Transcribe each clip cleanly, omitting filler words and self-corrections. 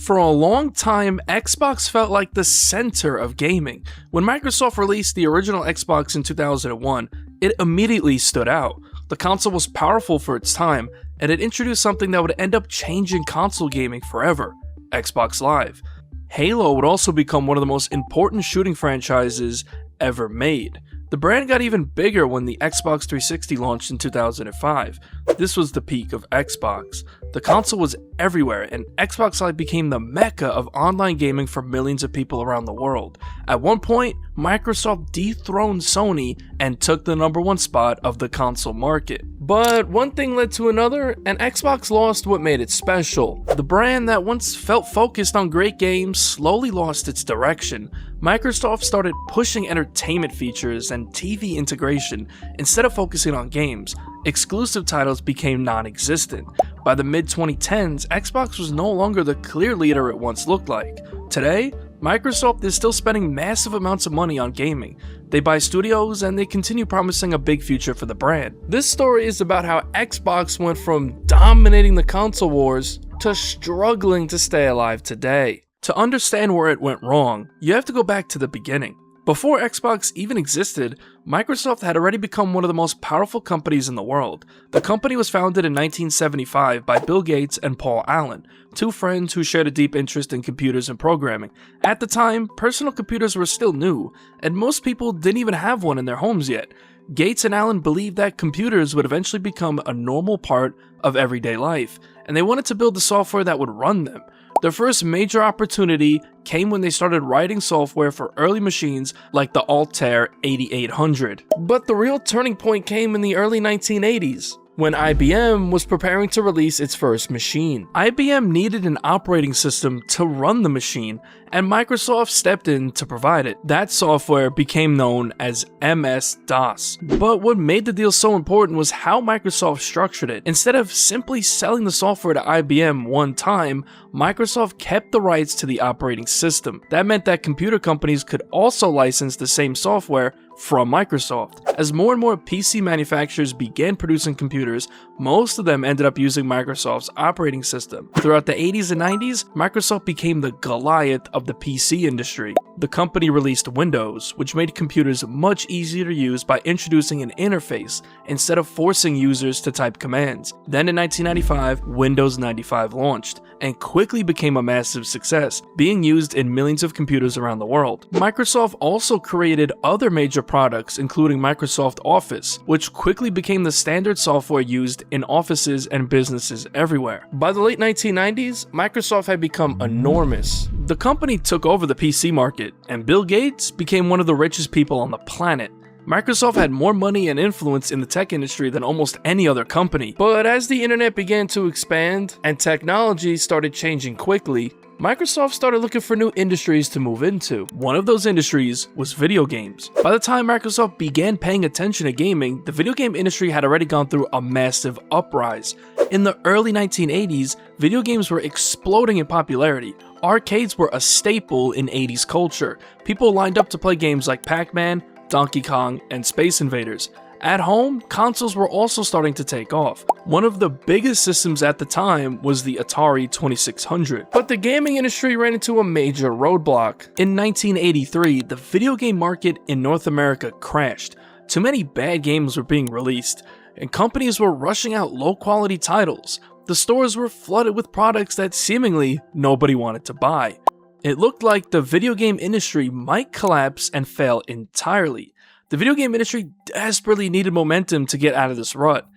For a long time, Xbox felt like the center of gaming. When Microsoft released the original Xbox in 2001, it immediately stood out. The console was powerful for its time, and it introduced something that would end up changing console gaming forever: Xbox Live. Halo would also become one of the most important shooting franchises ever made. The brand got even bigger when the Xbox 360 launched in 2005. This was the peak of Xbox. The console was everywhere, and Xbox Live became the mecca of online gaming for millions of people around the world. At one point, Microsoft dethroned Sony and took the #1 spot of the console market. But one thing led to another, and Xbox lost what made it special. The brand that once felt focused on great games slowly lost its direction. Microsoft started pushing entertainment features and TV integration instead of focusing on games. Exclusive titles became non-existent. By the mid-2010s, Xbox was no longer the clear leader it once looked like. Today, Microsoft is still spending massive amounts of money on gaming. They buy studios and they continue promising a big future for the brand. This story is about how Xbox went from dominating the console wars to struggling to stay alive today. To understand where it went wrong, you have to go back to the beginning. Before Xbox even existed, Microsoft had already become one of the most powerful companies in the world. The company was founded in 1975 by Bill Gates and Paul Allen, two friends who shared a deep interest in computers and programming. At the time, personal computers were still new, and most people didn't even have one in their homes yet. Gates and Allen believed that computers would eventually become a normal part of everyday life, and they wanted to build the software that would run them. Their first major opportunity came when they started writing software for early machines like the Altair 8800. But the real turning point came in the early 1980s, when IBM was preparing to release its first machine. IBM needed an operating system to run the machine, and Microsoft stepped in to provide it. That software became known as MS-DOS. But what made the deal so important was how Microsoft structured it. Instead of simply selling the software to IBM one time, Microsoft kept the rights to the operating system. That meant that computer companies could also license the same software from Microsoft. As more and more PC manufacturers began producing computers, most of them ended up using Microsoft's operating system. Throughout the 80s and 90s, Microsoft became the Goliath of the PC industry. The company released Windows, which made computers much easier to use by introducing an interface instead of forcing users to type commands. Then in 1995, Windows 95 launched and quickly became a massive success, being used in millions of computers around the world. Microsoft also created other major products, including Microsoft Office, which quickly became the standard software used in offices and businesses everywhere. By the late 1990s, Microsoft had become enormous. The company took over the PC market, and Bill Gates became one of the richest people on the planet. Microsoft had more money and influence in the tech industry than almost any other company. But as the internet began to expand and technology started changing quickly, Microsoft started looking for new industries to move into. One of those industries was video games. By the time Microsoft began paying attention to gaming, the video game industry had already gone through a massive uprise. In the early 1980s, video games were exploding in popularity. Arcades were a staple in 80s culture. People lined up to play games like Pac-Man, Donkey Kong, and Space Invaders. At home, consoles were also starting to take off. One of the biggest systems at the time was the Atari 2600. But the gaming industry ran into a major roadblock. In 1983, the video game market in North America crashed. Too many bad games were being released, and companies were rushing out low-quality titles. The stores were flooded with products that seemingly nobody wanted to buy. It looked like the video game industry might collapse and fail entirely. The video game industry desperately needed momentum to get out of this rut.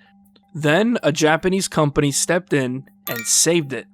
Then, a Japanese company stepped in and saved it.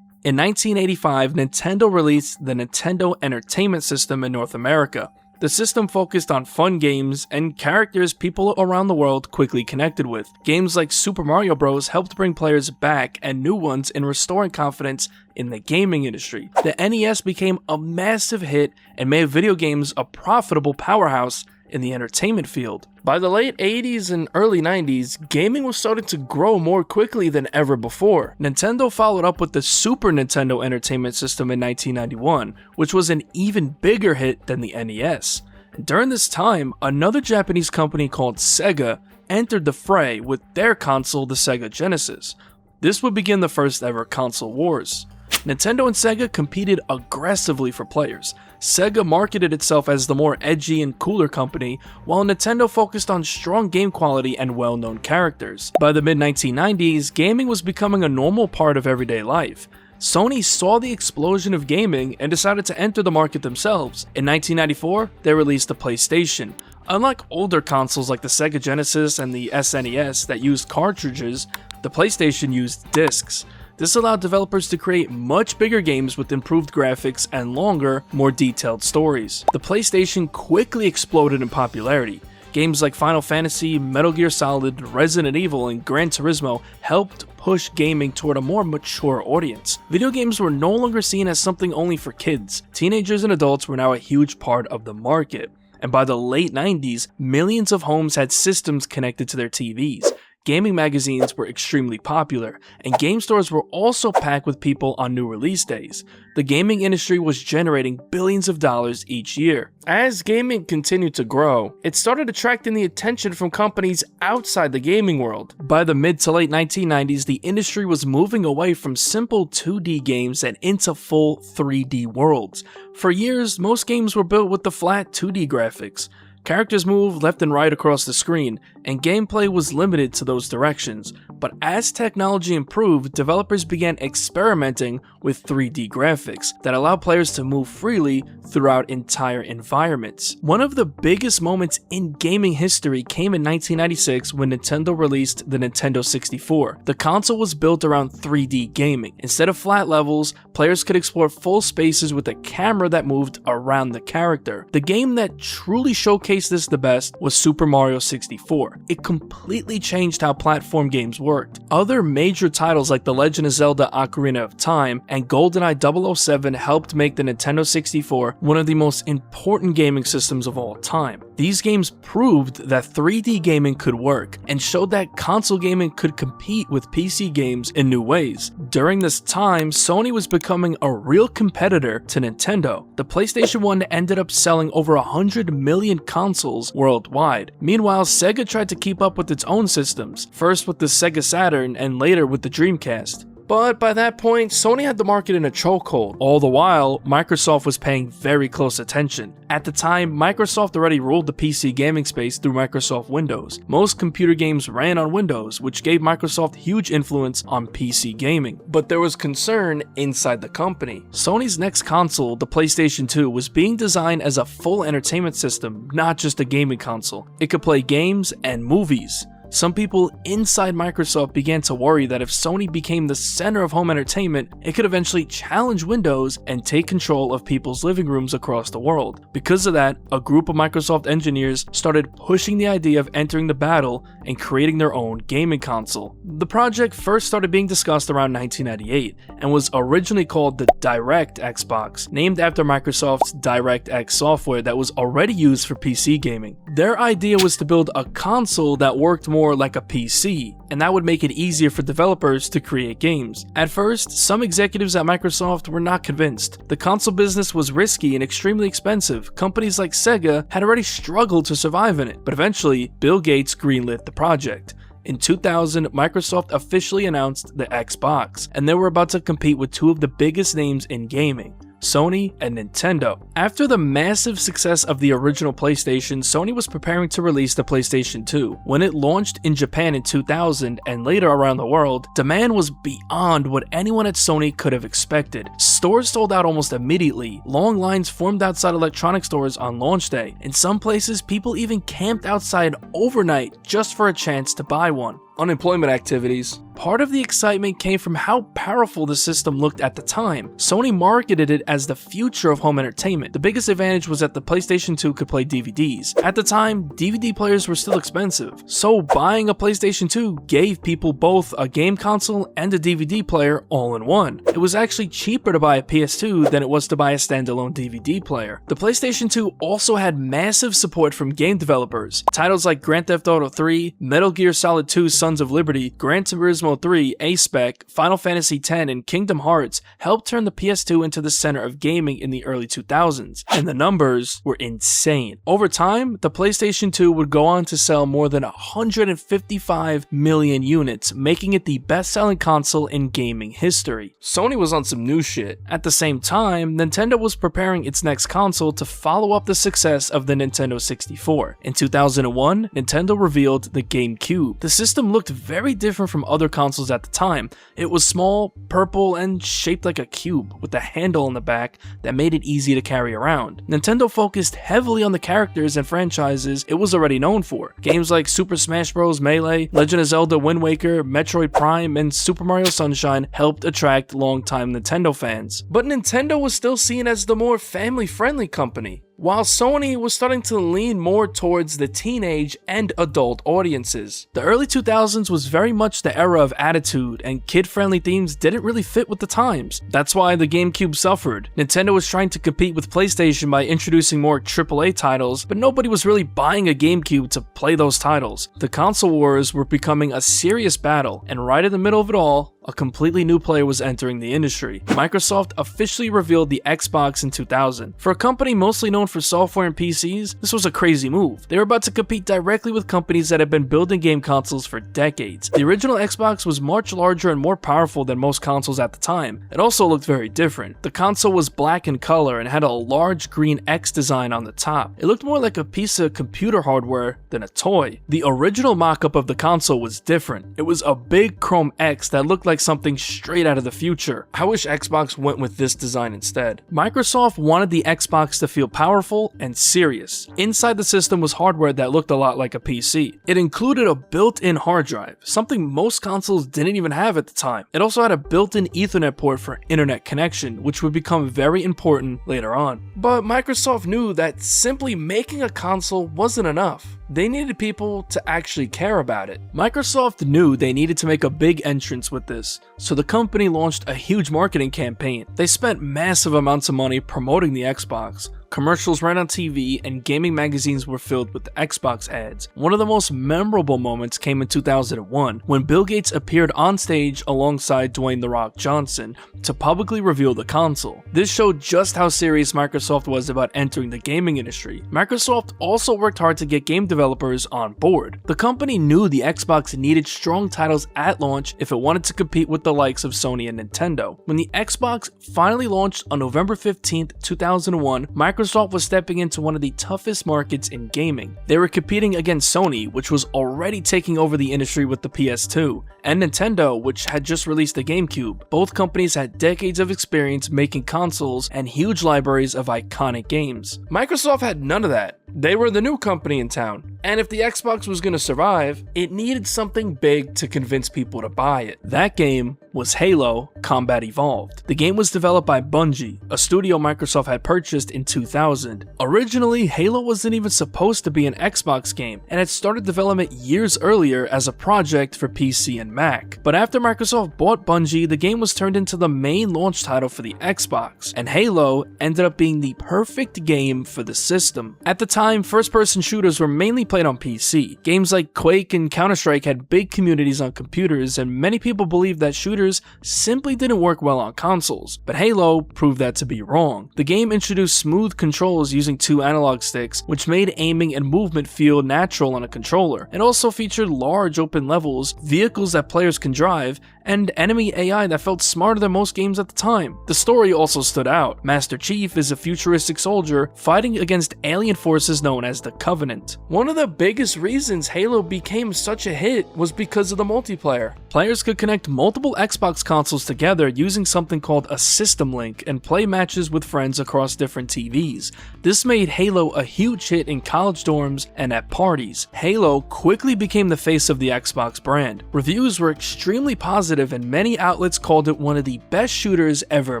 In 1985, Nintendo released the Nintendo Entertainment System in North America. The system focused on fun games and characters people around the world quickly connected with. Games like Super Mario Bros. Helped bring players back and new ones in restoring confidence in the gaming industry. The NES became a massive hit and made video games a profitable powerhouse in the entertainment field. By the late 80s and early 90s, gaming was starting to grow more quickly than ever before. Nintendo followed up with the Super Nintendo Entertainment System in 1991, which was an even bigger hit than the NES. During this time, another Japanese company called Sega entered the fray with their console, the Sega Genesis. This would begin the first ever console wars. Nintendo and Sega competed aggressively for players. Sega marketed itself as the more edgy and cooler company, while Nintendo focused on strong game quality and well-known characters. By the mid-1990s, gaming was becoming a normal part of everyday life. Sony saw the explosion of gaming and decided to enter the market themselves. In 1994, they released the PlayStation. Unlike older consoles like the Sega Genesis and the SNES that used cartridges, the PlayStation used discs. This allowed developers to create much bigger games with improved graphics and longer, more detailed stories. The PlayStation quickly exploded in popularity. Games like Final Fantasy, Metal Gear Solid, Resident Evil, and Gran Turismo helped push gaming toward a more mature audience. Video games were no longer seen as something only for kids. Teenagers and adults were now a huge part of the market. And by the late 90s, millions of homes had systems connected to their TVs. Gaming magazines were extremely popular, and game stores were also packed with people on new release days. The gaming industry was generating billions of dollars each year. As gaming continued to grow, it started attracting the attention from companies outside the gaming world. By the mid to late 1990s, the industry was moving away from simple 2D games and into full 3D worlds. For years, most games were built with the flat 2D graphics. Characters moved left and right across the screen, and gameplay was limited to those directions. But as technology improved, developers began experimenting with 3D graphics that allow players to move freely throughout entire environments. One of the biggest moments in gaming history came in 1996 when Nintendo released the Nintendo 64. The console was built around 3D gaming. Instead of flat levels, players could explore full spaces with a camera that moved around the character. The game that truly showcased this the best was Super Mario 64. It completely changed how platform games worked. Other major titles like The Legend of Zelda: Ocarina of Time and GoldenEye 007 helped make the Nintendo 64 one of the most important gaming systems of all time. These games proved that 3D gaming could work and showed that console gaming could compete with PC games in new ways. During this time, Sony was becoming a real competitor to Nintendo. The PlayStation 1 ended up selling over 100 million consoles worldwide. Meanwhile, Sega tried to keep up with its own systems, first with the Sega Saturn and later with the Dreamcast. But by that point, Sony had the market in a chokehold. All the while, Microsoft was paying very close attention. At the time, Microsoft already ruled the PC gaming space through Microsoft Windows. Most computer games ran on Windows, which gave Microsoft huge influence on PC gaming. But there was concern inside the company. Sony's next console, the PlayStation 2, was being designed as a full entertainment system, not just a gaming console. It could play games and movies. Some people inside Microsoft began to worry that if Sony became the center of home entertainment, it could eventually challenge Windows and take control of people's living rooms across the world. Because of that, a group of Microsoft engineers started pushing the idea of entering the battle and creating their own gaming console. The project first started being discussed around 1998 and was originally called the Direct Xbox, named after Microsoft's DirectX software that was already used for PC gaming. Their idea was to build a console that worked more like a PC, and that would make it easier for developers to create games. At first, some executives at Microsoft were not convinced. The console business was risky and extremely expensive. Companies like Sega had already struggled to survive in it, but eventually, Bill Gates greenlit the project. In 2000, Microsoft officially announced the Xbox, and they were about to compete with two of the biggest names in gaming, Sony and Nintendo. After the massive success of the original PlayStation, Sony was preparing to release the PlayStation 2. When it launched in Japan in 2000 and later around the world, demand was beyond what anyone at Sony could have expected. Stores sold out almost immediately. Long lines formed outside electronic stores on launch day. In some places, people even camped outside overnight just for a chance to buy one. Unemployment activities. Part of the excitement came from how powerful the system looked at the time. Sony marketed it as the future of home entertainment. The biggest advantage was that the PlayStation 2 could play DVDs. At the time, DVD players were still expensive, so buying a PlayStation 2 gave people both a game console and a DVD player all in one. It was actually cheaper to buy a PS2 than it was to buy a standalone DVD player. The PlayStation 2 also had massive support from game developers. Titles like Grand Theft Auto 3, Metal Gear Solid 2 Sons Sons of Liberty, Gran Turismo 3, A-Spec, Final Fantasy X, and Kingdom Hearts helped turn the PS2 into the center of gaming in the early 2000s, and the numbers were insane. Over time, the PlayStation 2 would go on to sell more than 155 million units, making it the best-selling console in gaming history. Sony was on some new shit. At the same time, Nintendo was preparing its next console to follow up the success of the Nintendo 64. In 2001, Nintendo revealed the GameCube. The system looked very different from other consoles at the time. It was small, purple, and shaped like a cube, with a handle on the back that made it easy to carry around. Nintendo focused heavily on the characters and franchises it was already known for. Games like Super Smash Bros. Melee, Legend of Zelda Wind Waker, Metroid Prime, and Super Mario Sunshine helped attract longtime Nintendo fans. But Nintendo was still seen as the more family-friendly company, while Sony was starting to lean more towards the teenage and adult audiences. The early 2000s was very much the era of attitude, and kid-friendly themes didn't really fit with the times. That's why the GameCube suffered. Nintendo was trying to compete with PlayStation by introducing more AAA titles, but nobody was really buying a GameCube to play those titles. The console wars were becoming a serious battle, and right in the middle of it all, a completely new player was entering the industry. Microsoft officially revealed the Xbox in 2000. For a company mostly known for software and PCs, this was a crazy move. They were about to compete directly with companies that had been building game consoles for decades. The original Xbox was much larger and more powerful than most consoles at the time. It also looked very different. The console was black in color and had a large green X design on the top. It looked more like a piece of computer hardware than a toy. The original mock-up of the console was different. It was a big chrome X that looked like something straight out of the future. I wish Xbox went with this design instead. Microsoft wanted the Xbox to feel powerful and serious. Inside the system was hardware that looked a lot like a PC. It included a built-in hard drive, something most consoles didn't even have at the time. It also had a built-in Ethernet port for internet connection, which would become very important later on. But Microsoft knew that simply making a console wasn't enough. They needed people to actually care about it. Microsoft knew they needed to make a big entrance with this, so the company launched a huge marketing campaign. They spent massive amounts of money promoting the Xbox. Commercials ran on TV, and gaming magazines were filled with Xbox ads. One of the most memorable moments came in 2001, when Bill Gates appeared on stage alongside Dwayne "The Rock" Johnson to publicly reveal the console. This showed just how serious Microsoft was about entering the gaming industry. Microsoft also worked hard to get game developers on board. The company knew the Xbox needed strong titles at launch if it wanted to compete with the likes of Sony and Nintendo. When the Xbox finally launched on November 15th, 2001, Microsoft was stepping into one of the toughest markets in gaming. They were competing against Sony, which was already taking over the industry with the PS2, and Nintendo, which had just released the GameCube. Both companies had decades of experience making consoles and huge libraries of iconic games. Microsoft had none of that. They were the new company in town, and if the Xbox was going to survive, it needed something big to convince people to buy it. That game was Halo Combat Evolved. The game was developed by Bungie, a studio Microsoft had purchased in 2000. Originally, Halo wasn't even supposed to be an Xbox game, and had started development years earlier as a project for PC and Mac. But after Microsoft bought Bungie, the game was turned into the main launch title for the Xbox, and Halo ended up being the perfect game for the system. At the time, first-person shooters were mainly played on PC. Games like Quake and Counter-Strike had big communities on computers, and many people believed that shooters simply didn't work well on consoles. But Halo proved that to be wrong. The game introduced smooth controls using 2 analog sticks, which made aiming and movement feel natural on a controller. It also featured large open levels, vehicles that players can drive, and enemy AI that felt smarter than most games at the time. The story also stood out. Master Chief is a futuristic soldier fighting against alien forces known as the Covenant. One of the biggest reasons Halo became such a hit was because of the multiplayer. Players could connect multiple Xbox consoles together using something called a system link and play matches with friends across different TVs. This made Halo a huge hit in college dorms and at parties. Halo quickly became the face of the Xbox brand. Reviews were extremely positive, and many outlets called it one of the best shooters ever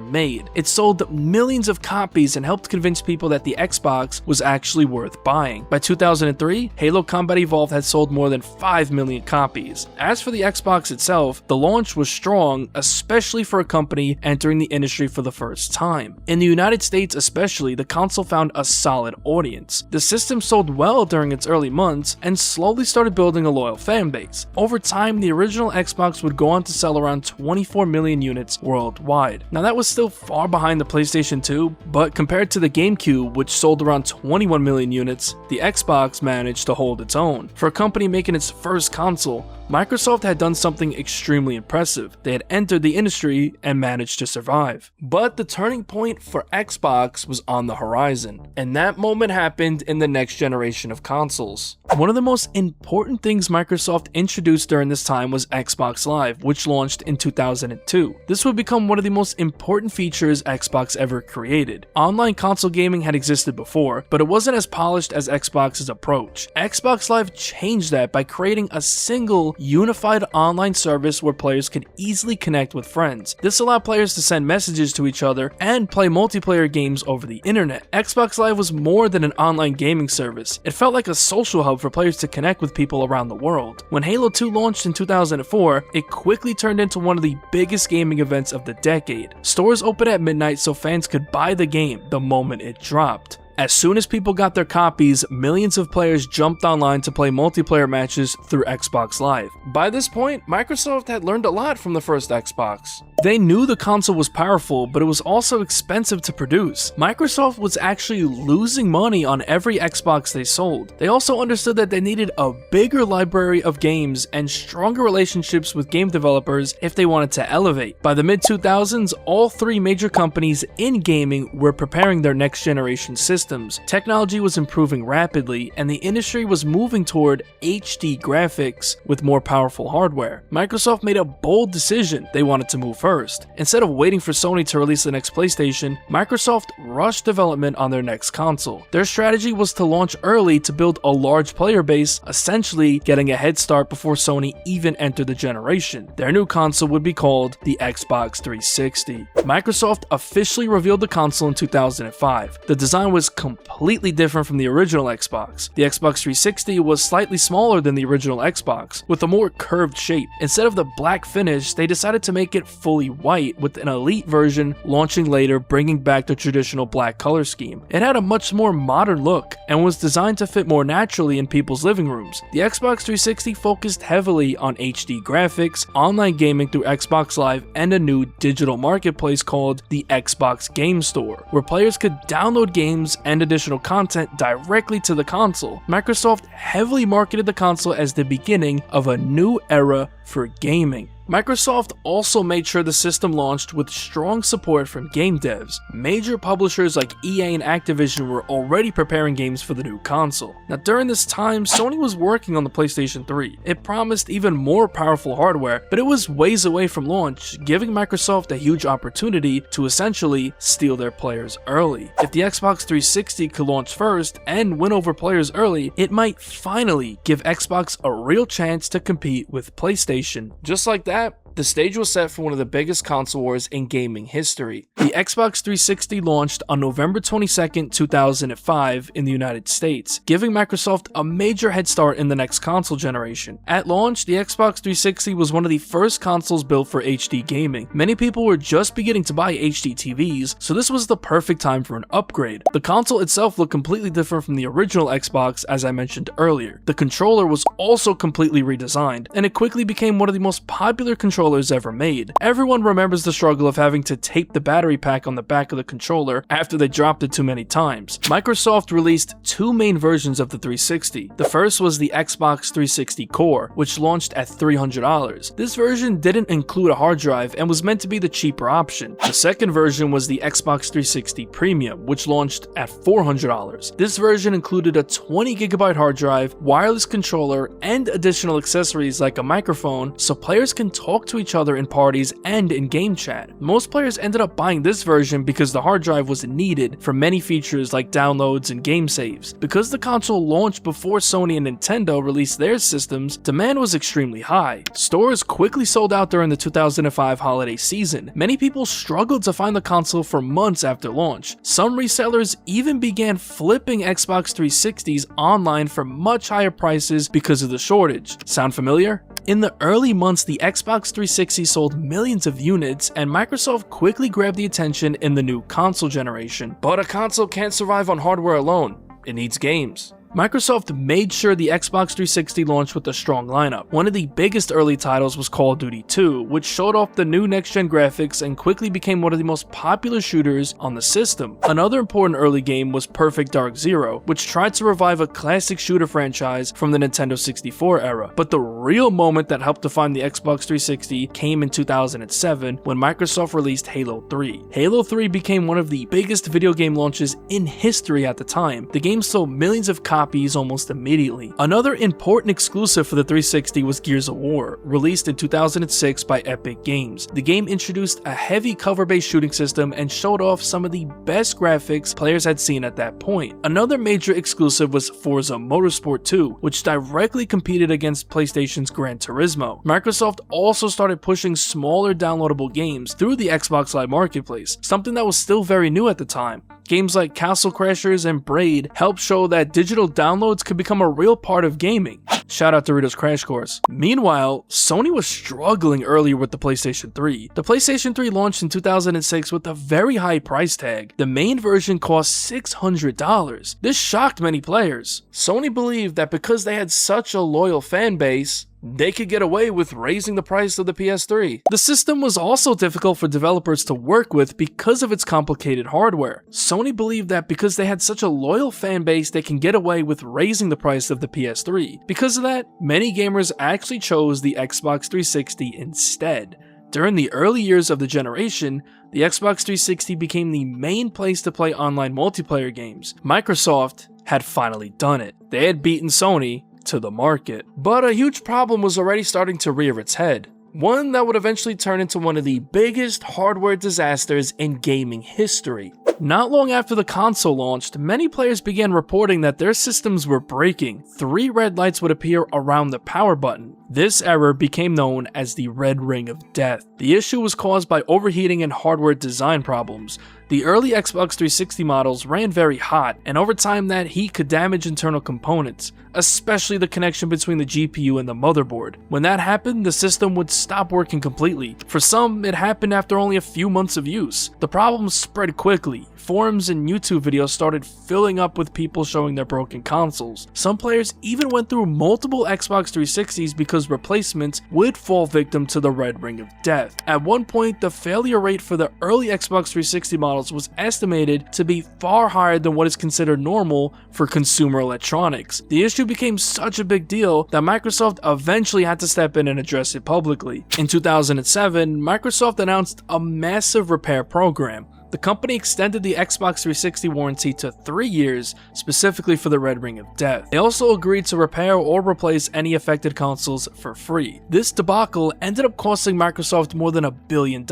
made. It sold millions of copies and helped convince people that the Xbox was actually worth worth buying. By 2003, Halo Combat Evolved had sold more than 5 million copies. As for the Xbox itself, the launch was strong, especially for a company entering the industry for the first time. In the United States especially, the console found a solid audience. The system sold well during its early months and slowly started building a loyal fan base. Over time, the original Xbox would go on to sell around 24 million units worldwide. Now that was still far behind the PlayStation 2, but compared to the GameCube, which sold around 21 million units, the Xbox managed to hold its own. For a company making its first console, Microsoft had done something extremely impressive. They had entered the industry and managed to survive. But the turning point for Xbox was on the horizon, and that moment happened in the next generation of consoles. One of the most important things Microsoft introduced during this time was Xbox Live, which launched in 2002. This would become one of the most important features Xbox ever created. Online console gaming had existed before, but it wasn't as polished as Xbox's approach. Xbox Live changed that by creating a single unified online service where players could easily connect with friends. This allowed players to send messages to each other and play multiplayer games over the internet. Xbox Live was more than an online gaming service. It felt like a social hub for players to connect with people around the world. When Halo 2 launched in 2004, it quickly turned into one of the biggest gaming events of the decade. Stores opened at midnight so fans could buy the game the moment it dropped. As soon as people got their copies, millions of players jumped online to play multiplayer matches through Xbox Live. By this point, Microsoft had learned a lot from the first Xbox. They knew the console was powerful, but it was also expensive to produce. Microsoft was actually losing money on every Xbox they sold. They also understood that they needed a bigger library of games and stronger relationships with game developers if they wanted to elevate. By the mid-2000s, all three major companies in gaming were preparing their next generation systems. Technology was improving rapidly, and the industry was moving toward HD graphics with more powerful hardware. Microsoft made a bold decision. They wanted to move first. Instead of waiting for Sony to release the next PlayStation, Microsoft rushed development on their next console. Their strategy was to launch early to build a large player base, essentially getting a head start before Sony even entered the generation. Their new console would be called the Xbox 360. Microsoft officially revealed the console in 2005. The design was completely different from the original Xbox. The Xbox 360 was slightly smaller than the original Xbox, with a more curved shape. Instead of the black finish, they decided to make it fully white, with an elite version launching later, bringing back the traditional black color scheme. It had a much more modern look and was designed to fit more naturally in people's living rooms. The Xbox 360 focused heavily on HD graphics, online gaming through Xbox Live, and a new digital marketplace called the Xbox Game Store, where players could download games and additional content directly to the console. Microsoft heavily marketed the console as the beginning of a new era for gaming. Microsoft also made sure the system launched with strong support from game devs. Major publishers like EA and Activision were already preparing games for the new console. Now during this time, Sony was working on the PlayStation 3. It promised even more powerful hardware, but it was ways away from launch, giving Microsoft a huge opportunity to essentially steal their players early. If the Xbox 360 could launch first and win over players early, it might finally give Xbox a real chance to compete with PlayStation. Just like that, the stage was set for one of the biggest console wars in gaming history. The Xbox 360 launched on November 22nd, 2005 in the United States, giving Microsoft a major head start in the next console generation. At launch, the Xbox 360 was one of the first consoles built for HD gaming. Many people were just beginning to buy HD TVs, so this was the perfect time for an upgrade. The console itself looked completely different from the original Xbox, as I mentioned earlier. The controller was also completely redesigned, and it quickly became one of the most popular controllers ever made. Everyone remembers the struggle of having to tape the battery pack on the back of the controller after they dropped it too many times. Microsoft released two main versions of the 360. The first was the Xbox 360 Core, which launched at $300. This version didn't include a hard drive and was meant to be the cheaper option. The second version was the Xbox 360 Premium, which launched at $400. This version included a 20GB hard drive, wireless controller, and additional accessories like a microphone so players can talk to to each other in parties and in game chat. Most players ended up buying this version because the hard drive was needed for many features like downloads and game saves. Because the console launched before Sony and Nintendo released their systems, demand was extremely high. Stores quickly sold out during the 2005 holiday season. Many people struggled to find the console for months after launch. Some resellers even began flipping Xbox 360s online for much higher prices because of the shortage. Sound familiar? In the early months, the Xbox 360 sold millions of units, and Microsoft quickly grabbed the attention in the new console generation. But a console can't survive on hardware alone. It needs games. Microsoft made sure the Xbox 360 launched with a strong lineup. One of the biggest early titles was Call of Duty 2, which showed off the new next-gen graphics and quickly became one of the most popular shooters on the system. Another important early game was Perfect Dark Zero, which tried to revive a classic shooter franchise from the Nintendo 64 era. But the real moment that helped define the Xbox 360 came in 2007 when Microsoft released Halo 3. Halo 3 became one of the biggest video game launches in history at the time. The game sold millions of copies almost immediately. Another important exclusive for the 360 was Gears of War, released in 2006 by Epic Games. The game introduced a heavy cover-based shooting system and showed off some of the best graphics players had seen at that point. Another major exclusive was Forza Motorsport 2, which directly competed against PlayStation's Gran Turismo. Microsoft also started pushing smaller downloadable games through the Xbox Live Marketplace, something that was still very new at the time. Games like Castle Crashers and Braid helped show that digital downloads could become a real part of gaming. Shout out to Rito's Crash Course. Meanwhile, Sony was struggling earlier with the PlayStation 3. The PlayStation 3 launched in 2006 with a very high price tag. The main version cost $600. This shocked many players. Sony believed that because they had such a loyal fan base, they could get away with raising the price of the PS3. The system was also difficult for developers to work with because of its complicated hardware. Sony believed that because they had such a loyal fan base, they can get away with raising the price of the PS3. Because of that, many gamers actually chose the Xbox 360 instead. During the early years of the generation, the Xbox 360 became the main place to play online multiplayer games. Microsoft had finally done it. They had beaten Sony to the market. But a huge problem was already starting to rear its head. One that would eventually turn into one of the biggest hardware disasters in gaming history. Not long after the console launched, many players began reporting that their systems were breaking. 3 red lights would appear around the power button. This error became known as the red ring of death. The issue was caused by overheating and hardware design problems. The early Xbox 360 models ran very hot, and over time that heat could damage internal components, especially the connection between the GPU and the motherboard. When that happened, the system would stop working completely. For some, it happened after only a few months of use. The problem spread quickly. Forums and YouTube videos started filling up with people showing their broken consoles. Some players even went through multiple Xbox 360s because replacements would fall victim to the red ring of death. At one point, the failure rate for the early Xbox 360 models was estimated to be far higher than what is considered normal for consumer electronics. The issue became such a big deal that Microsoft eventually had to step in and address it publicly. In 2007, Microsoft announced a massive repair program. The company extended the Xbox 360 warranty to 3 years, specifically for the red ring of death. They also agreed to repair or replace any affected consoles for free. This debacle ended up costing Microsoft more than $1 billion,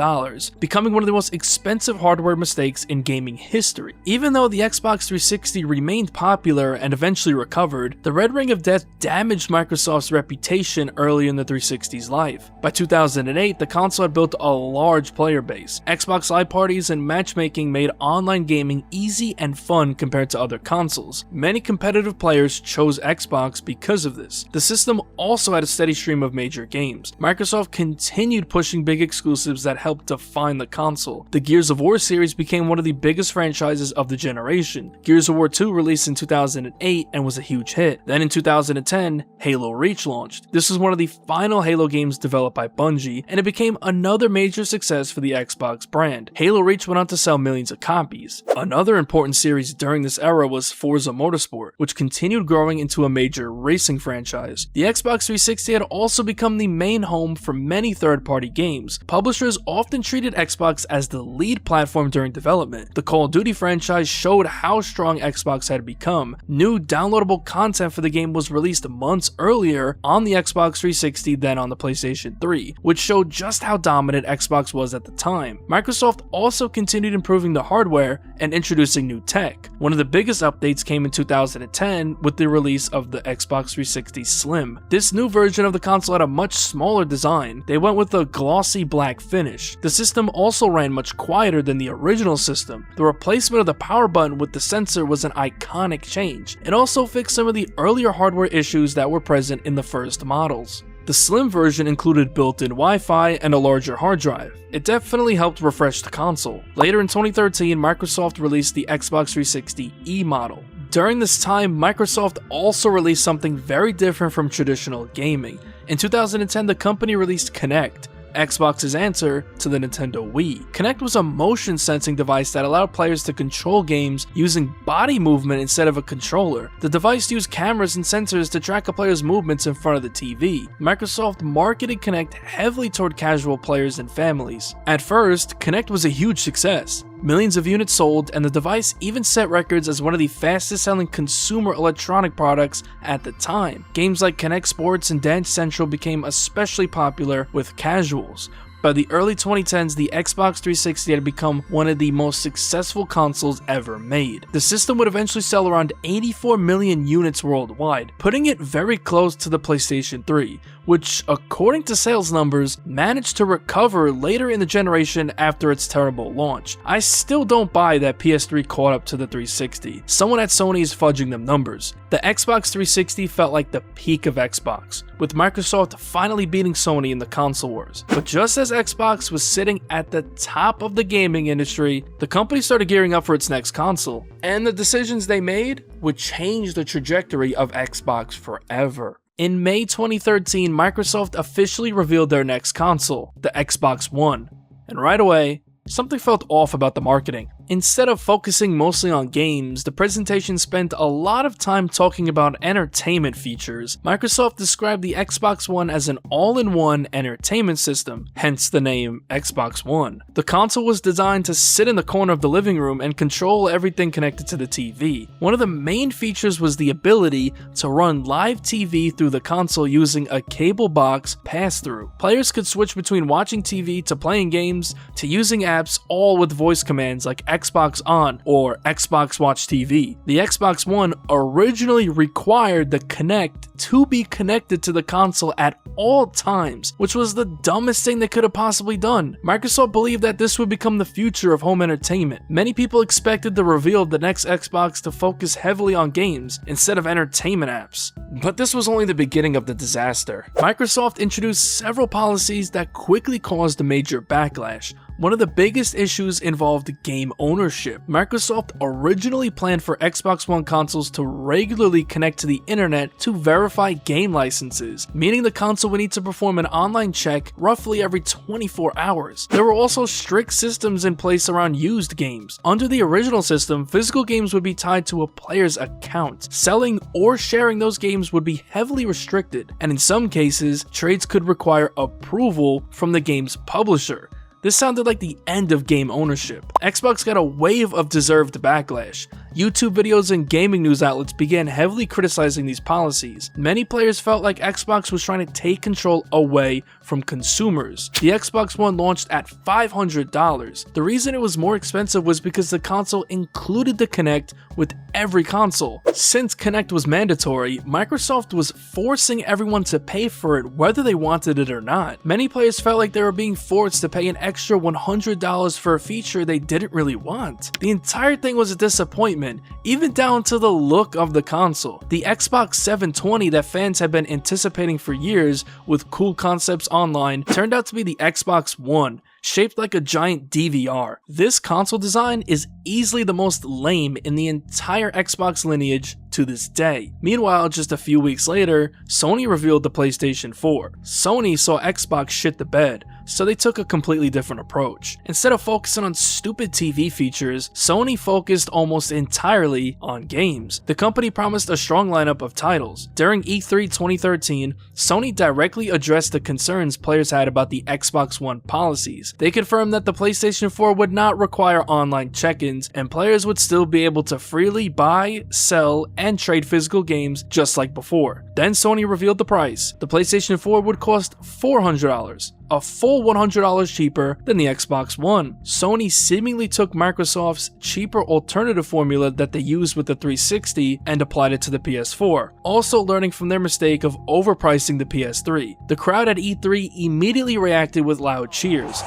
becoming one of the most expensive hardware mistakes in gaming history. Even though the Xbox 360 remained popular and eventually recovered, the red ring of death damaged Microsoft's reputation early in the 360's life. By 2008, the console had built a large player base. Xbox Live parties and matchmaking made online gaming easy and fun compared to other consoles. Many competitive players chose Xbox because of this. The system also had a steady stream of major games. Microsoft continued pushing big exclusives that helped define the console. The Gears of War series became one of the biggest franchises of the generation. Gears of War 2 released in 2008 and was a huge hit. Then in 2010, Halo Reach launched. This was one of the final Halo games developed by Bungie, and it became another major success for the Xbox brand. Halo Reach went on to to sell millions of copies. Another important series during this era was Forza Motorsport, which continued growing into a major racing franchise. The Xbox 360 had also become the main home for many third-party games. Publishers often treated Xbox as the lead platform during development. The Call of Duty franchise showed how strong Xbox had become. New downloadable content for the game was released months earlier on the Xbox 360 than on the PlayStation 3, which showed just how dominant Xbox was at the time. Microsoft also continued improving the hardware and introducing new tech. One of the biggest updates came in 2010 with the release of the Xbox 360 Slim. This new version of the console had a much smaller design. They went with a glossy black finish. The system also ran much quieter than the original system. The replacement of the power button with the sensor was an iconic change. It also fixed some of the earlier hardware issues that were present in the first models. The Slim version included built-in Wi-Fi and a larger hard drive. It definitely helped refresh the console. Later in 2013, Microsoft released the Xbox 360 E model. During this time, Microsoft also released something very different from traditional gaming. In 2010, the company released Kinect, Xbox's answer to the Nintendo Wii. Kinect was a motion sensing device that allowed players to control games using body movement instead of a controller. The device used cameras and sensors to track a player's movements in front of the TV. Microsoft marketed Kinect heavily toward casual players and families. At first, Kinect was a huge success. Millions of units sold, and the device even set records as one of the fastest selling consumer electronic products at the time. Games like Kinect Sports and Dance Central became especially popular with casuals. By the early 2010s, the Xbox 360 had become one of the most successful consoles ever made. The system would eventually sell around 84 million units worldwide, putting it very close to the PlayStation 3, which, according to sales numbers, managed to recover later in the generation after its terrible launch. I still don't buy that PS3 caught up to the 360. Someone at Sony is fudging them numbers. The Xbox 360 felt like the peak of Xbox, with Microsoft finally beating Sony in the console wars. But just as Xbox was sitting at the top of the gaming industry, the company started gearing up for its next console, and the decisions they made would change the trajectory of Xbox forever. In May 2013, Microsoft officially revealed their next console, the Xbox One, and right away, something felt off about the marketing. Instead of focusing mostly on games, the presentation spent a lot of time talking about entertainment features. Microsoft described the Xbox One as an all-in-one entertainment system, hence the name Xbox One. The console was designed to sit in the corner of the living room and control everything connected to the TV. One of the main features was the ability to run live TV through the console using a cable box pass-through. Players could switch between watching TV to playing games to using apps, all with voice commands like Xbox On or Xbox Watch TV. The Xbox One originally required the Kinect to be connected to the console at all times, which was the dumbest thing they could have possibly done. Microsoft believed that this would become the future of home entertainment. Many people expected the reveal of the next Xbox to focus heavily on games instead of entertainment apps. But this was only the beginning of the disaster. Microsoft introduced several policies that quickly caused a major backlash. One of the biggest issues involved game ownership. Microsoft originally planned for Xbox One consoles to regularly connect to the internet to verify game licenses, meaning the console would need to perform an online check roughly every 24 hours. There were also strict systems in place around used games. Under the original system, physical games would be tied to a player's account. Selling or sharing those games would be heavily restricted, and in some cases, trades could require approval from the game's publisher. This sounded like the end of game ownership. Xbox got a wave of deserved backlash. YouTube videos and gaming news outlets began heavily criticizing these policies. Many players felt like Xbox was trying to take control away from consumers. The Xbox One launched at $500. The reason it was more expensive was because the console included the Kinect with every console. Since Kinect was mandatory, Microsoft was forcing everyone to pay for it whether they wanted it or not. Many players felt like they were being forced to pay an extra $100 for a feature they didn't really want. The entire thing was a disappointment, even down to the look of the console. The Xbox 720 that fans had been anticipating for years with cool concepts online turned out to be the Xbox One, shaped like a giant DVR. This console design is easily the most lame in the entire Xbox lineage to this day. Meanwhile, just a few weeks later, Sony revealed the PlayStation 4. Sony saw Xbox shit the bed, so they took a completely different approach. Instead of focusing on stupid TV features, Sony focused almost entirely on games. The company promised a strong lineup of titles. During E3 2013, Sony directly addressed the concerns players had about the Xbox One policies. They confirmed that the PlayStation 4 would not require online check-ins, and players would still be able to freely buy, sell, and trade physical games just like before. Then Sony revealed the price. The PlayStation 4 would cost $400, a full $100 cheaper than the Xbox One. Sony seemingly took Microsoft's cheaper alternative formula that they used with the 360 and applied it to the PS4, also learning from their mistake of overpricing the PS3. The crowd at E3 immediately reacted with loud cheers.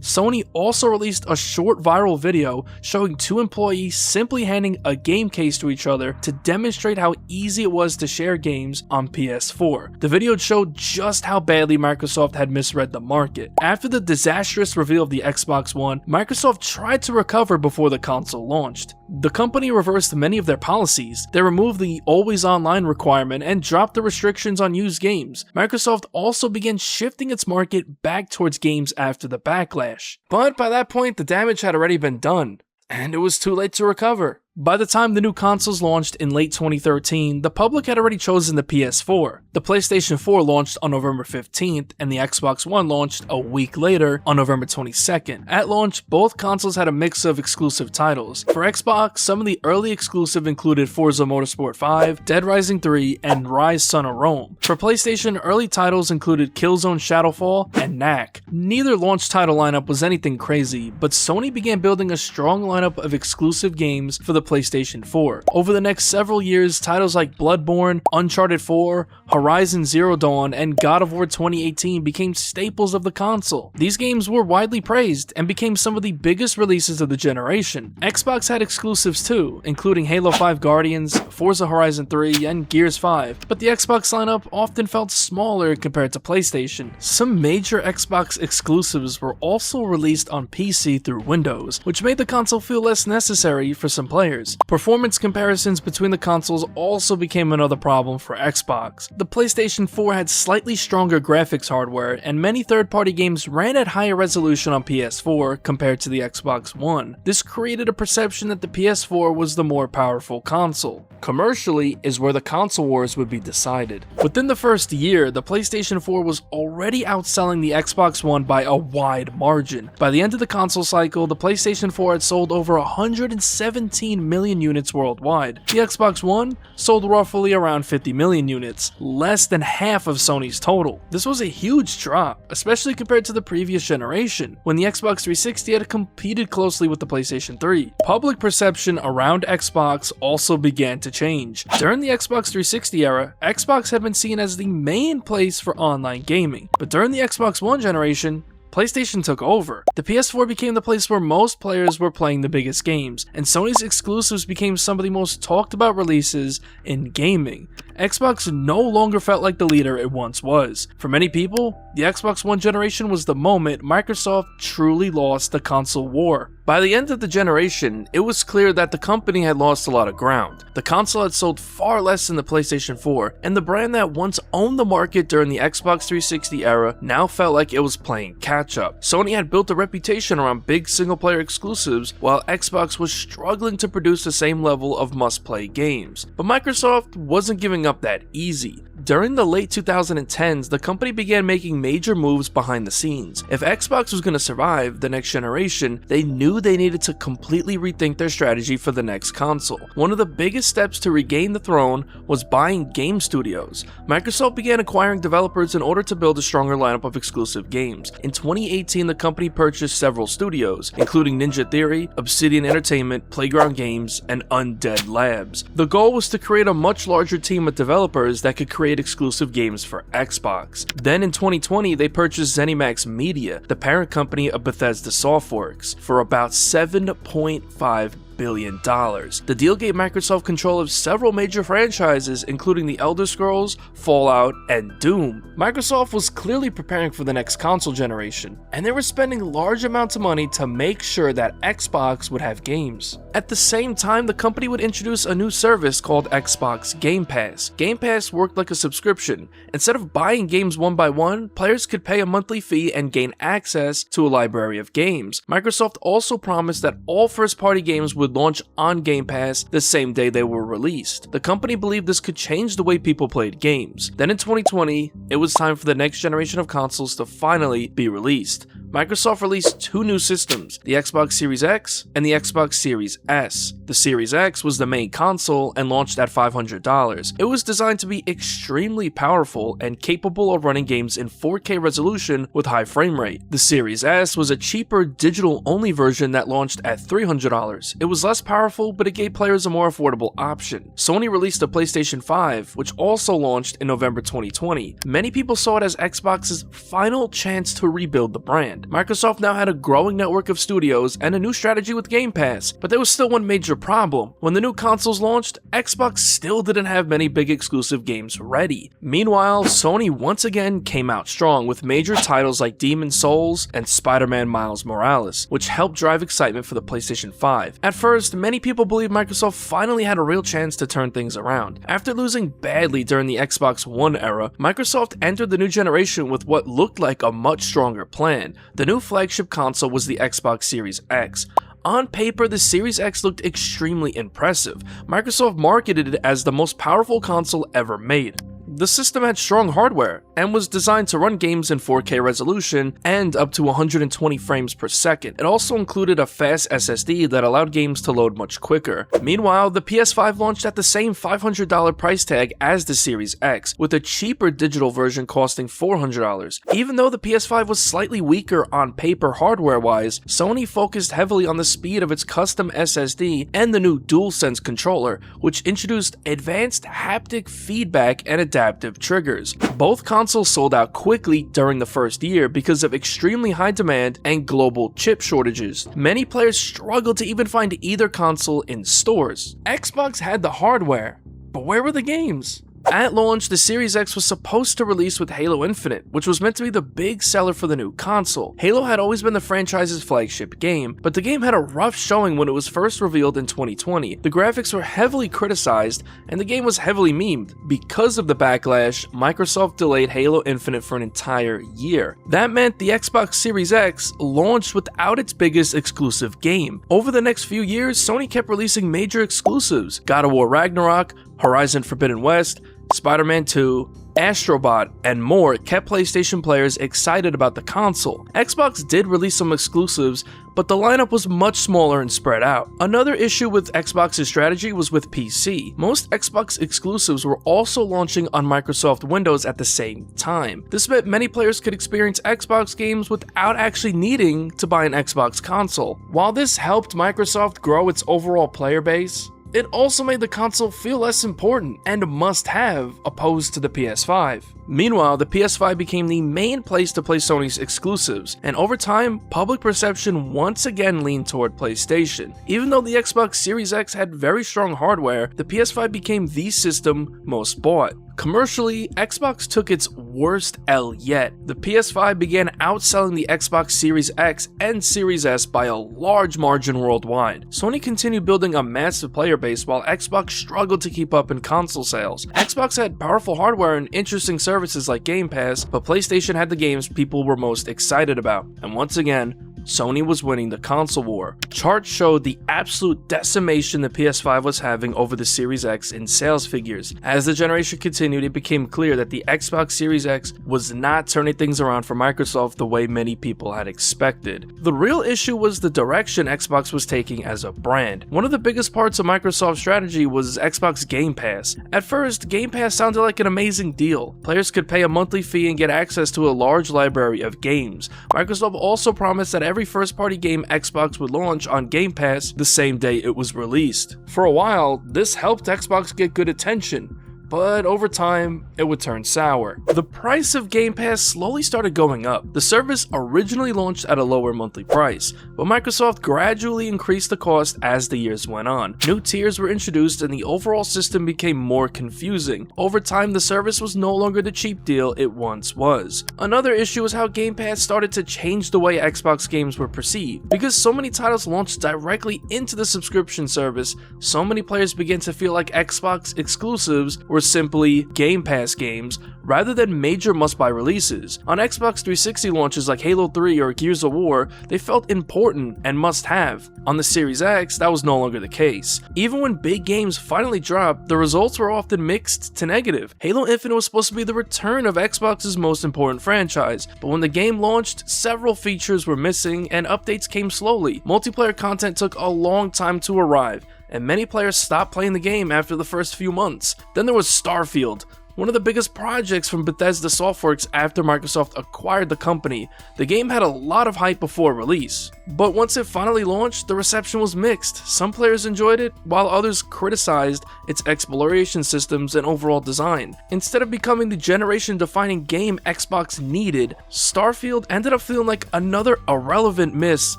Sony also released a short viral video showing two employees simply handing a game case to each other to demonstrate how easy it was to share games on PS4. The video showed just how badly Microsoft had misread the market. After the disastrous reveal of the Xbox One, Microsoft tried to recover before the console launched. The company reversed many of their policies. They removed the always online requirement and dropped the restrictions on used games. Microsoft also began shifting its market back towards games after the backlash. But by that point, the damage had already been done, and it was too late to recover. By the time the new consoles launched in late 2013, the public had already chosen the PS4. The PlayStation 4 launched on November 15th, and the Xbox One launched a week later on November 22nd. At launch, both consoles had a mix of exclusive titles. For Xbox, some of the early exclusive included Forza Motorsport 5, Dead Rising 3, and Rise Son of Rome. For PlayStation, early titles included Killzone Shadowfall and Knack. Neither launch title lineup was anything crazy, but Sony began building a strong lineup of exclusive games for the PlayStation 4. Over the next several years, titles like Bloodborne, Uncharted 4, Horizon Zero Dawn, and God of War 2018 became staples of the console. These games were widely praised and became some of the biggest releases of the generation. Xbox had exclusives too, including Halo 5 Guardians, Forza Horizon 3, and Gears 5, but the Xbox lineup often felt smaller compared to PlayStation. Some major Xbox exclusives were also released on PC through Windows, which made the console feel less necessary for some players. Performance comparisons between the consoles also became another problem for Xbox. The PlayStation 4 had slightly stronger graphics hardware, and many third-party games ran at higher resolution on PS4 compared to the Xbox One. This created a perception that the PS4 was the more powerful console. Commercially is where the console wars would be decided. Within the first year, the PlayStation 4 was already outselling the Xbox One by a wide margin. By the end of the console cycle, the PlayStation 4 had sold over 117 million units worldwide. The Xbox One sold roughly around 50 million units, less than half of Sony's total. This was a huge drop, especially compared to the previous generation, when the Xbox 360 had competed closely with the PlayStation 3. Public perception around Xbox also began to change. During the Xbox 360 era, Xbox had been seen as the main place for online gaming, but during the Xbox One generation, PlayStation took over. The PS4 became the place where most players were playing the biggest games, and Sony's exclusives became some of the most talked about releases in gaming. Xbox no longer felt like the leader it once was. For many people, the Xbox One generation was the moment Microsoft truly lost the console war. By the end of the generation, it was clear that the company had lost a lot of ground. The console had sold far less than the PlayStation 4, and the brand that once owned the market during the Xbox 360 era now felt like it was playing catch-up. Sony had built a reputation around big single-player exclusives, while Xbox was struggling to produce the same level of must-play games. But Microsoft wasn't giving up that easy. During the late 2010s, the company began making major moves behind the scenes. If Xbox was going to survive the next generation, they knew they needed to completely rethink their strategy for the next console. One of the biggest steps to regain the throne was buying game studios. Microsoft began acquiring developers in order to build a stronger lineup of exclusive games. In 2018, the company purchased several studios, including Ninja Theory, Obsidian Entertainment, Playground Games, and Undead Labs. The goal was to create a much larger team of developers that could create exclusive games for Xbox. Then in 2020, they purchased ZeniMax Media, the parent company of Bethesda Softworks, for about $7.5 billion. The deal gave Microsoft control of several major franchises, including The Elder Scrolls, Fallout, and Doom. Microsoft was clearly preparing for the next console generation, and they were spending large amounts of money to make sure that Xbox would have games. At the same time, the company would introduce a new service called Xbox Game Pass. Game Pass worked like a subscription. Instead of buying games one by one, players could pay a monthly fee and gain access to a library of games. Microsoft also promised that all first-party games would launch on Game Pass the same day they were released. The company believed this could change the way people played games. Then in 2020, it was time for the next generation of consoles to finally be released. Microsoft released two new systems, the Xbox Series X and the Xbox Series S. The Series X was the main console and launched at $500. It was designed to be extremely powerful and capable of running games in 4K resolution with high frame rate. The Series S was a cheaper digital-only version that launched at $300. It was less powerful, but it gave players a more affordable option. Sony released a PlayStation 5, which also launched in November 2020. Many people saw it as Xbox's final chance to rebuild the brand. Microsoft now had a growing network of studios and a new strategy with Game Pass, but there was still one major problem. When the new consoles launched, Xbox still didn't have many big exclusive games ready. Meanwhile, Sony once again came out strong with major titles like Demon's Souls and Spider-Man Miles Morales, which helped drive excitement for the PlayStation 5. At first, many people believed Microsoft finally had a real chance to turn things around. After losing badly during the Xbox One era, Microsoft entered the new generation with what looked like a much stronger plan. The new flagship console was the Xbox Series X. On paper, the Series X looked extremely impressive. Microsoft marketed it as the most powerful console ever made. The system had strong hardware and was designed to run games in 4K resolution and up to 120 frames per second. It also included a fast SSD that allowed games to load much quicker. Meanwhile, the PS5 launched at the same $500 price tag as the Series X, with a cheaper digital version costing $400. Even though the PS5 was slightly weaker on paper hardware-wise, Sony focused heavily on the speed of its custom SSD and the new DualSense controller, which introduced advanced haptic feedback and adaptive triggers. Both consoles sold out quickly during the first year because of extremely high demand and global chip shortages. Many players struggled to even find either console in stores. Xbox had the hardware, but where were the games? At launch, the Series X was supposed to release with Halo Infinite, which was meant to be the big seller for the new console. Halo had always been the franchise's flagship game, but the game had a rough showing when it was first revealed in 2020. The graphics were heavily criticized, and the game was heavily memed. Because of the backlash, Microsoft delayed Halo Infinite for an entire year. That meant the Xbox Series X launched without its biggest exclusive game. Over the next few years, Sony kept releasing major exclusives: God of War Ragnarok, Horizon Forbidden West, Spider-Man 2, Astrobot, and more kept PlayStation players excited about the console. Xbox did release some exclusives, but the lineup was much smaller and spread out. Another issue with Xbox's strategy was with PC. Most Xbox exclusives were also launching on Microsoft Windows at the same time. This meant many players could experience Xbox games without actually needing to buy an Xbox console. While this helped Microsoft grow its overall player base, it also made the console feel less important and must-have opposed to the PS5. Meanwhile, the PS5 became the main place to play Sony's exclusives, and over time, public perception once again leaned toward PlayStation. Even though the Xbox Series X had very strong hardware, the PS5 became the system most bought. Commercially, Xbox took its worst L yet. The PS5 began outselling the Xbox Series X and Series S by a large margin worldwide. Sony continued building a massive player base while Xbox struggled to keep up in console sales. Xbox had powerful hardware and interesting services like Game Pass, but PlayStation had the games people were most excited about. And once again, Sony was winning the console war. Charts showed the absolute decimation the PS5 was having over the Series X in sales figures. As the generation continued, it became clear that the Xbox Series X was not turning things around for Microsoft the way many people had expected. The real issue was the direction Xbox was taking as a brand. One of the biggest parts of Microsoft's strategy was Xbox Game Pass. At first, Game Pass sounded like an amazing deal. Players could pay a monthly fee and get access to a large library of games. Microsoft also promised that every first-party game Xbox would launch on Game Pass the same day it was released. For a while, this helped Xbox get good attention, but over time, it would turn sour. The price of Game Pass slowly started going up. The service originally launched at a lower monthly price, but Microsoft gradually increased the cost as the years went on. New tiers were introduced and the overall system became more confusing. Over time, the service was no longer the cheap deal it once was. Another issue is how Game Pass started to change the way Xbox games were perceived. Because so many titles launched directly into the subscription service, so many players began to feel like Xbox exclusives were simply Game Pass games rather than major must-buy releases. On Xbox 360 launches like Halo 3 or Gears of War, they felt important and must-have. On the Series X, that was no longer the case. Even when big games finally dropped, the results were often mixed to negative. Halo Infinite was supposed to be the return of Xbox's most important franchise, but when the game launched, several features were missing and updates came slowly. Multiplayer content took a long time to arrive, and many players stopped playing the game after the first few months. Then there was Starfield, one of the biggest projects from Bethesda Softworks after Microsoft acquired the company. The game had a lot of hype before release, but once it finally launched, the reception was mixed. Some players enjoyed it, while others criticized its exploration systems and overall design. Instead of becoming the generation-defining game Xbox needed, Starfield ended up feeling like another irrelevant miss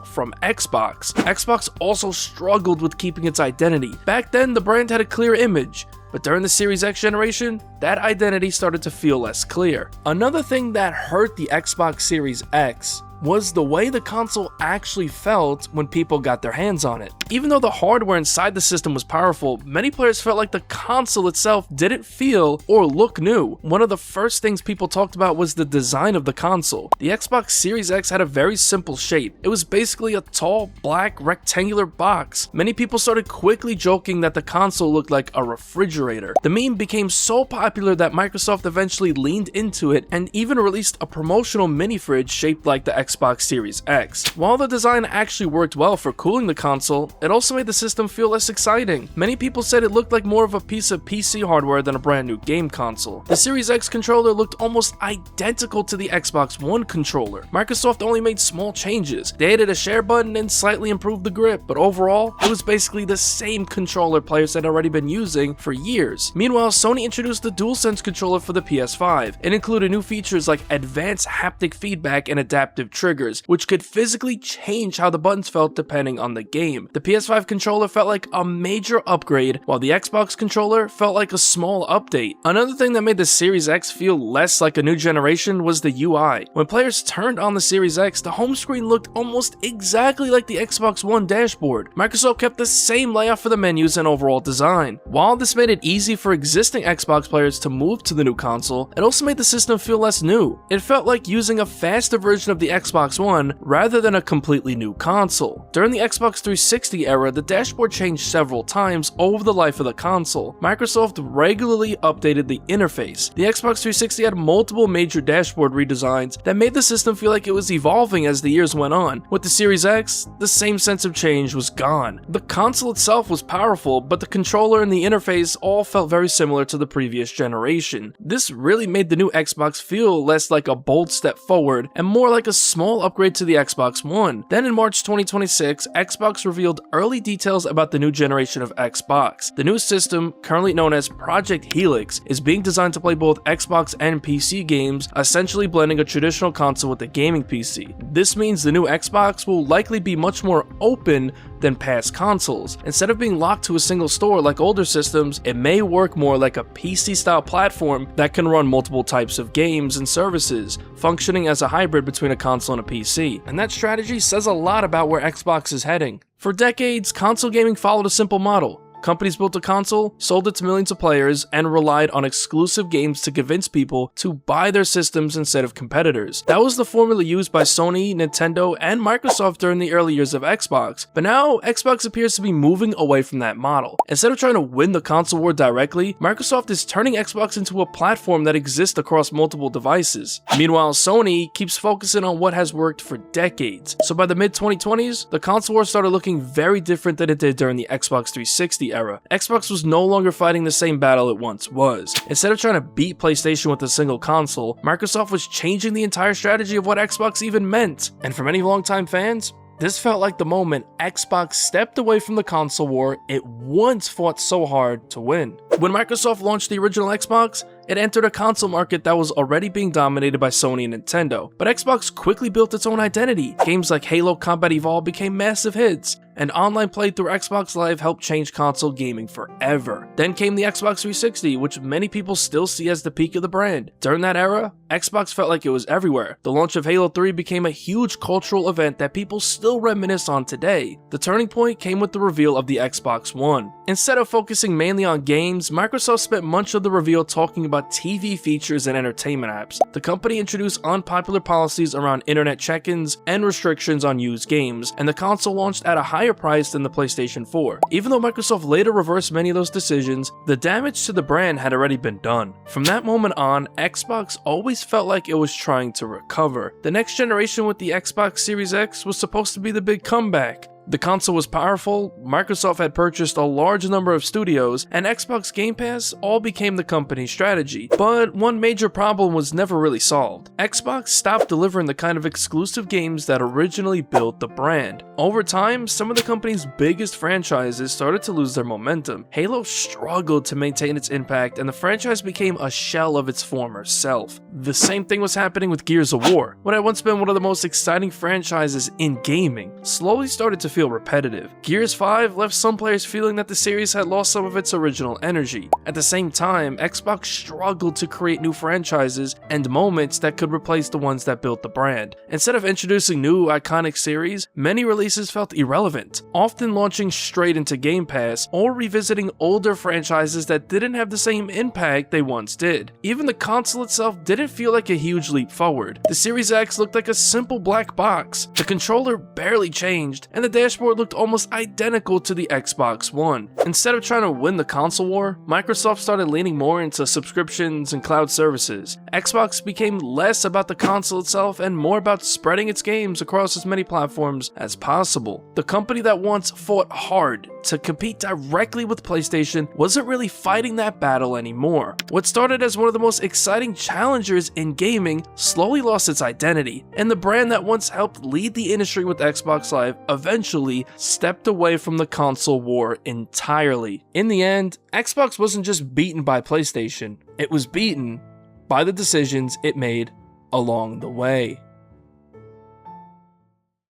from Xbox. Xbox also struggled with keeping its identity. Back then, the brand had a clear image, but during the Series X generation, that identity started to feel less clear. Another thing that hurt the Xbox Series X was the way the console actually felt when people got their hands on it. Even though the hardware inside the system was powerful, many players felt like the console itself didn't feel or look new. One of the first things people talked about was the design of the console. The Xbox Series X had a very simple shape. It was basically a tall, black, rectangular box. Many people started quickly joking that the console looked like a refrigerator. The meme became so popular that Microsoft eventually leaned into it and even released a promotional mini fridge shaped like the Xbox Series X. While the design actually worked well for cooling the console, it also made the system feel less exciting. Many people said it looked like more of a piece of PC hardware than a brand new game console. The Series X controller looked almost identical to the Xbox One controller. Microsoft only made small changes. They added a share button and slightly improved the grip, but overall, it was basically the same controller players had already been using for years. Meanwhile, Sony introduced the DualSense controller for the PS5. It included new features like advanced haptic feedback and adaptive triggers, which could physically change how the buttons felt depending on the game. The PS5 controller felt like a major upgrade, while the Xbox controller felt like a small update. Another thing that made the Series X feel less like a new generation was the UI. When players turned on the Series X, the home screen looked almost exactly like the Xbox One dashboard. Microsoft kept the same layout for the menus and overall design. While this made it easy for existing Xbox players to move to the new console, it also made the system feel less new. It felt like using a faster version of the Xbox One rather than a completely new console. During the Xbox 360 era, the dashboard changed several times over the life of the console. Microsoft regularly updated the interface. The Xbox 360 had multiple major dashboard redesigns that made the system feel like it was evolving as the years went on. With the Series X, the same sense of change was gone. The console itself was powerful, but the controller and the interface all felt very similar to the previous generation. This really made the new Xbox feel less like a bold step forward and more like a small upgrade to the Xbox One. Then in March 2026, Xbox revealed early details about the new generation of Xbox. The new system, currently known as Project Helix, is being designed to play both Xbox and PC games, essentially blending a traditional console with a gaming PC. This means the new Xbox will likely be much more open than past consoles. Instead of being locked to a single store like older systems, it may work more like a PC-style platform that can run multiple types of games and services, functioning as a hybrid between a console and a PC. And that strategy says a lot about where Xbox is heading. For decades, console gaming followed a simple model. Companies built a console, sold it to millions of players, and relied on exclusive games to convince people to buy their systems instead of competitors. That was the formula used by Sony, Nintendo, and Microsoft during the early years of Xbox. But now, Xbox appears to be moving away from that model. Instead of trying to win the console war directly, Microsoft is turning Xbox into a platform that exists across multiple devices. Meanwhile, Sony keeps focusing on what has worked for decades. So by the mid-2020s, the console war started looking very different than it did during the Xbox 360 era. Xbox was no longer fighting the same battle it once was. Instead of trying to beat PlayStation with a single console, Microsoft was changing the entire strategy of what Xbox even meant. And for many longtime fans, This felt like the moment Xbox stepped away from the console war it once fought so hard to win. When Microsoft launched the original Xbox, it entered a console market that was already being dominated by Sony and Nintendo, but Xbox quickly built its own identity. Games like Halo Combat Evolved became massive hits, and online play through Xbox Live helped change console gaming forever. Then came the Xbox 360, which many people still see as the peak of the brand. During that era, Xbox felt like it was everywhere. The launch of Halo 3 became a huge cultural event that people still reminisce on today. The turning point came with the reveal of the Xbox One. Instead of focusing mainly on games, Microsoft spent much of the reveal talking about TV features and entertainment apps. The company introduced unpopular policies around internet check-ins and restrictions on used games, and the console launched at a higher price than the PlayStation 4. Even though Microsoft later reversed many of those decisions, the damage to the brand had already been done. From that moment on, Xbox always felt like it was trying to recover. The next generation with the Xbox Series X was supposed to be the big comeback. The console was powerful, Microsoft had purchased a large number of studios, and Xbox Game Pass all became the company's strategy. But one major problem was never really solved. Xbox stopped delivering the kind of exclusive games that originally built the brand. Over time, some of the company's biggest franchises started to lose their momentum. Halo struggled to maintain its impact, and the franchise became a shell of its former self. The same thing was happening with Gears of War. What had once been one of the most exciting franchises in gaming slowly started to feel repetitive. Gears 5 left some players feeling that the series had lost some of its original energy. At the same time, Xbox struggled to create new franchises and moments that could replace the ones that built the brand. Instead of introducing new iconic series, many releases felt irrelevant, often launching straight into Game Pass or revisiting older franchises that didn't have the same impact they once did. Even the console itself didn't feel like a huge leap forward. The Series X looked like a simple black box, the controller barely changed, and the dashboard looked almost identical to the Xbox One. Instead of trying to win the console war, Microsoft started leaning more into subscriptions and cloud services. Xbox became less about the console itself and more about spreading its games across as many platforms as possible. The company that once fought hard to compete directly with PlayStation wasn't really fighting that battle anymore. What started as one of the most exciting challengers in gaming slowly lost its identity, and the brand that once helped lead the industry with Xbox Live eventually stepped away from the console war entirely. In the end, Xbox wasn't just beaten by PlayStation, it was beaten by the decisions it made along the way.